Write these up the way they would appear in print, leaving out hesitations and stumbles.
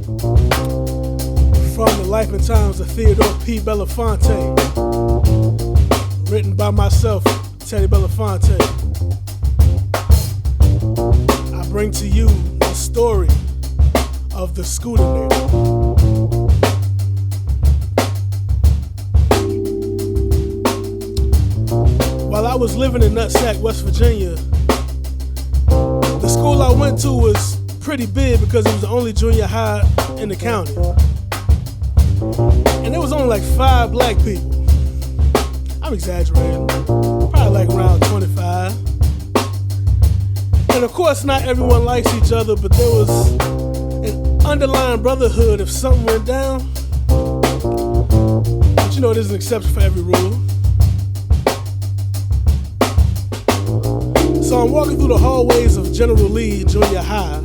From the Life and Times of Theodore P. Belafonte, written by myself, Teddy Belafonte. I bring to you the story of the Scooternator. While I was living in Nutsack, West Virginia, the school I went to was pretty big because it was the only junior high in the county. And there was only like 5 black people. I'm exaggerating. Probably like around 25. And of course, not everyone likes each other, but there was an underlying brotherhood if something went down. But you know, there's an exception for every rule. So I'm walking through the hallways of General Lee Junior High,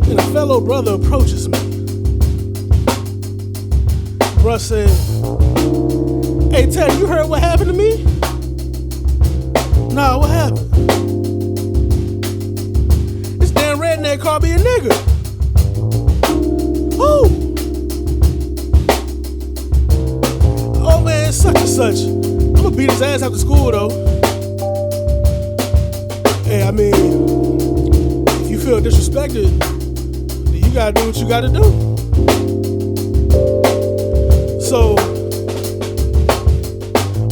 and a fellow brother approaches me. Bruh said, "Hey Ted, you heard what happened to me?" "Nah, what happened?" "This damn redneck called me a nigga." "Who?" "Oh man, such and such. I'm gonna beat his ass after school though." Hey, I mean, if you feel disrespected, then you gotta do what you gotta do. So,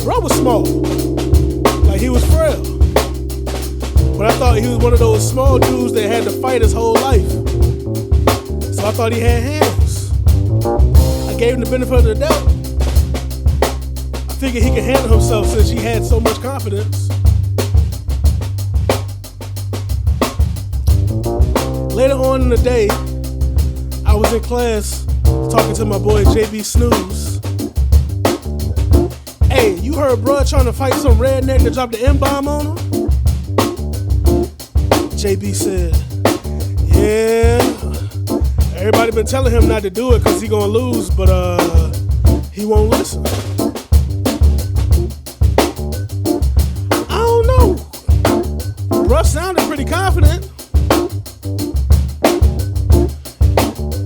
bro was small, like he was frail. But I thought he was one of those small dudes that had to fight his whole life. So I thought he had hands. I gave him the benefit of the doubt. I figured he could handle himself since he had so much confidence. Later on in the day, I was in class talking to my boy JB Snooze. "Hey, you heard bruh trying to fight some redneck that dropped the M-bomb on him?" JB said, "Yeah, everybody been telling him not to do it cause he gonna lose, but he won't listen." I don't know. Bruh sounded pretty confident.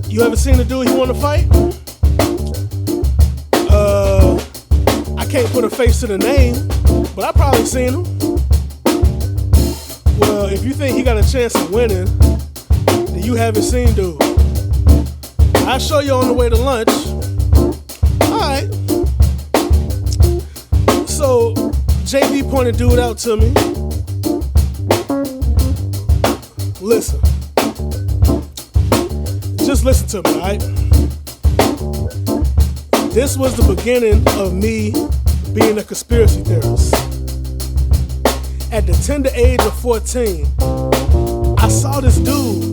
You ever seen a dude he want to fight? I can't put a face to the name, but I probably seen him. Well, if you think he got a chance of winning, then you haven't seen dude. I'll show you on the way to lunch. Alright. So, JB pointed dude out to me. Listen. Just listen to me, alright? This was the beginning of me being a conspiracy theorist. At the tender age of 14, I saw this dude,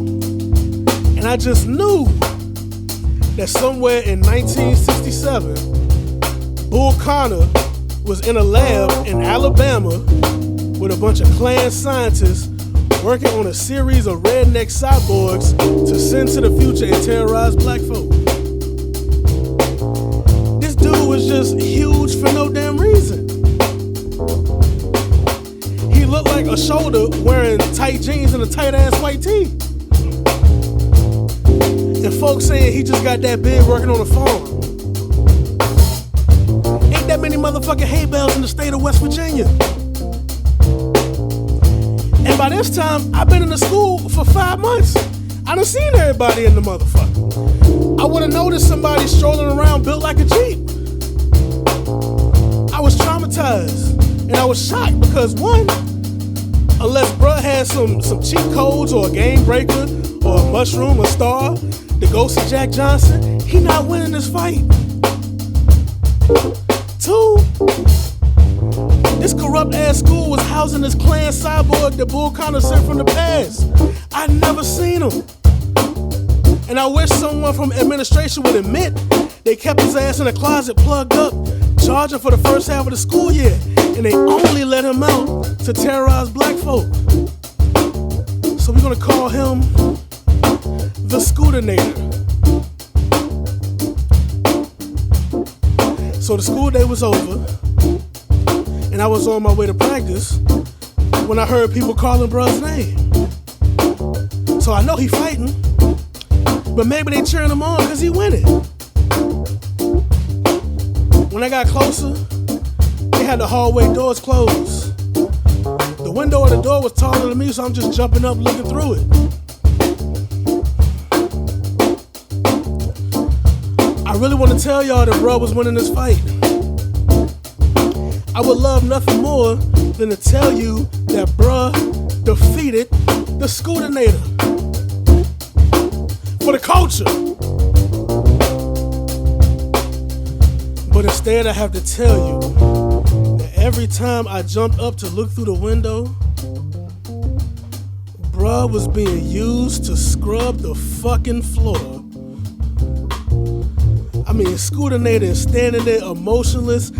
and I just knew that somewhere in 1967, Bull Connor was in a lab in Alabama with a bunch of Klan scientists working on a series of redneck cyborgs to send to the future and terrorize black folk. This dude was just huge for no damn reason. He looked like a shoulder wearing tight jeans and a tight ass white tee. And folks saying he just got that big working on a farm. Ain't that many motherfucking hay bales in the state of West Virginia. And by this time, I've been in the school for 5 months. I done seen everybody in the motherfucker. I would have noticed somebody strolling around built like a Jeep. I was traumatized. And I was shocked because one, unless bruh had some cheat codes or a game breaker or a mushroom, a star, the ghost of Jack Johnson, he not winning this fight. 2, this corrupt ass school was housing this Klan cyborg that Bull Connor sent from the past. I'd never seen him. And I wish someone from administration would admit they kept his ass in a closet plugged up, charging for the first half of the school year, and they only let him out to terrorize black folk. So we're gonna call him the Scooternator. So the school day was over, and I was on my way to practice when I heard people calling bruh's name. So I know he fighting. But maybe they cheering him on because he winning. When I got closer, they had the hallway doors closed. The window of the door was taller than me, so I'm just jumping up looking through it. I really want to tell y'all that bruh was winning this fight. I would love nothing more than to tell you that bruh defeated the Scooternator for the culture. But instead I have to tell you that every time I jumped up to look through the window, bruh was being used to scrub the fucking floor. I mean, Scooternator is standing there emotionless,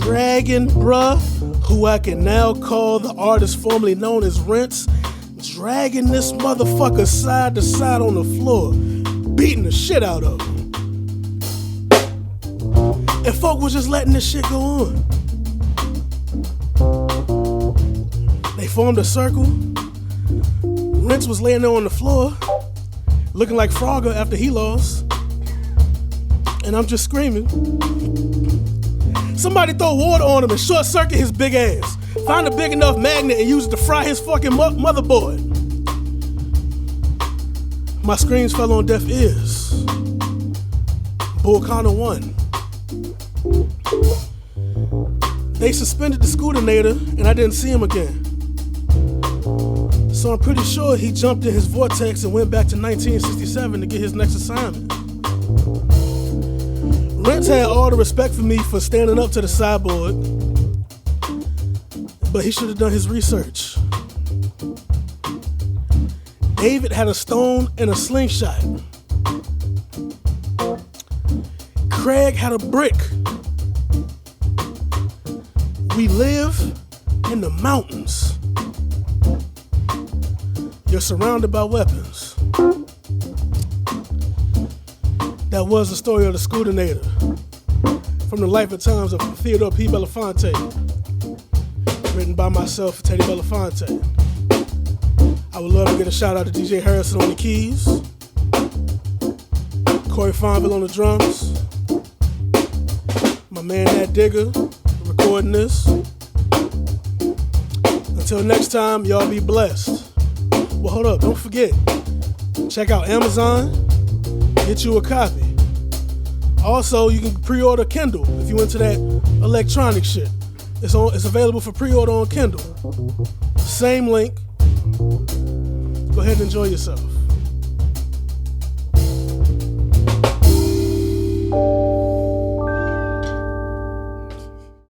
dragging bruh, who I can now call the artist formerly known as Rinse, dragging this motherfucker side to side on the floor, beating the shit out of him. And folk was just letting this shit go on. They formed a circle. Rinse was laying there on the floor, looking like Frogger after he lost. And I'm just screaming. Somebody throw water on him and short circuit his big ass. Find a big enough magnet and use it to fry his fucking motherboard. My screams fell on deaf ears. Bull Connor won. They suspended the Scooternator and I didn't see him again. So I'm pretty sure he jumped in his vortex and went back to 1967 to get his next assignment. Rents had all the respect for me for standing up to the cyborg, but he should have done his research. David had a stone and a slingshot. Craig had a brick. We live in the mountains. You're surrounded by weapons. That was the story of the Scooternator, from the life and times of Theodore P. Belafonte, written by myself, Teddy Belafonte. I would love to get a shout out to DJ Harrison on the keys, Corey Fonville on the drums, my man Nat Digger recording this. Until next time, y'all be blessed. Well, hold up, don't forget, check out Amazon, get you a copy. Also, you can pre-order Kindle if you into that electronic shit. It's available for pre-order on Kindle. Same link. Go ahead and enjoy yourself.